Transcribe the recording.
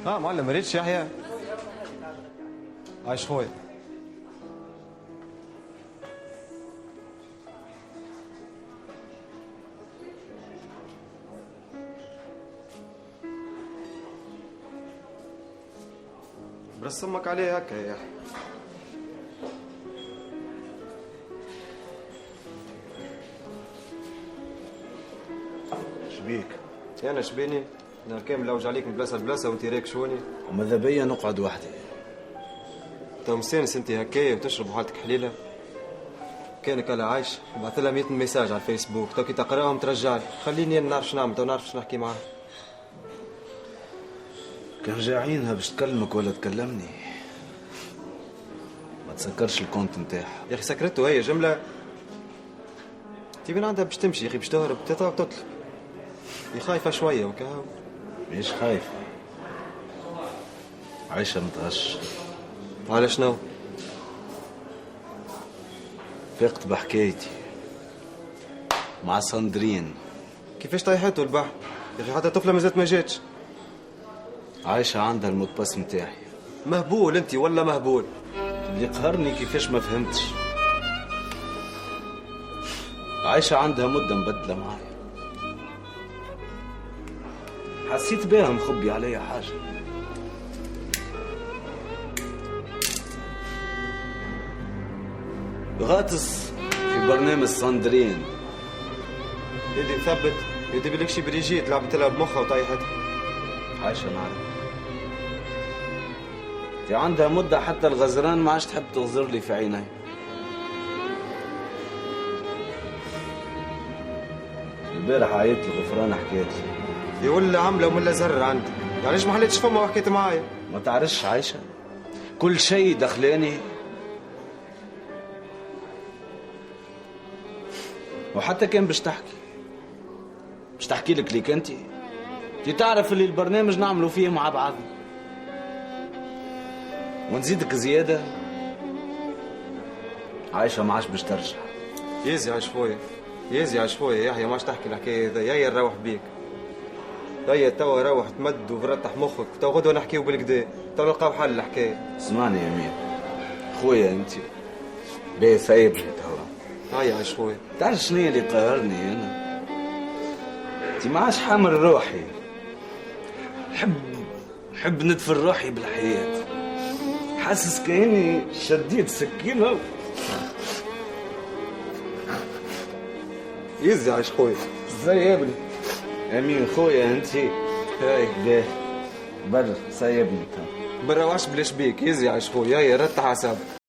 معلم، مريتش يحيى؟ عايش خويا. برسمك عليه هكا يا يحيى. شبيك؟ انا شبيني؟ انا كامل لوج عليك من بلاصه لبلاصه وانت راك شوني. وماذا بيا نقعد وحدي؟ تو مستانس انت هكايا وتشرب وحالتك حليله؟ كانك على عايش بعث لها 100 ميساج على الفيسبوك، تو كي تقراهم ترجع لي. خليني انا نعرف شنعمل، تو نعرف شنو نحكي معاه. كان جاعينها باش تكلمك ولا تكلمني. ما تسكرش الكونت نتاعها يا اخي سكرته هي جمله. انت وين عندها باش تمشي يا اخي؟ باش تهرب تطلق. هي خايفه شويه وكهو. مش خايفة، عايشة متغش. على شنو؟ فقت بحكايتي مع ساندرين. كيفاش طيحته البحر؟ يا اخي حتى طفله مازالت ما جاتش. عايشة عندها الموت باس نتاعي. مهبول انت ولا مهبول؟ اللي قهرني كيفاش ما فهمتش. عايشة عندها مدة مبدلة معايا، حسيت بيها مخبي عليا حاجة. غاطس في برنامج ساندرين. يدي مثبت، يدي بلك شي بريجيت لعبت لها بمخها وطيحتها. عايشة نعرف دي عندها مدة حتى الغزران ما عادش تحب تغزر لي في عيني. البارح عيط الغفران حكيت لي. يقول عامله وملا زر عندك، يعني ليش ما حليتش فما وحكيت معايا؟ ما تعرفش عايشة كل شيء دخلاني، وحتى كان باش تحكي لك ليك انت تعرف اللي البرنامج نعملوا فيه مع بعضنا، ونزيدك زيادة عايشة ما عادش باش ترجع. يزي عايش خويا، يزي عايش خويا يا يحيى، ماش تحكي الحكايه هذا. يا نروح بيك، هيا توا روح تمد وفرتح مخك، تو غدوه نحكيو بالكدا، تو نلقاو حل الحكايه. اسمعني يا مين خويا، انت باهي سايبني توا. هيا عايش خويا. تعرف شنو اللي قهرني انا؟ انت ما عادش حامل روحي. حب ندفن روحي بالحياة، حاسس كأني شديت سكينة. يزي عايش خويا. سايبني امين خويا، انت هاي باه بر سايبني. برا واش بلاش بيك، يزي عايش خويا. هيا رتح اعصابك.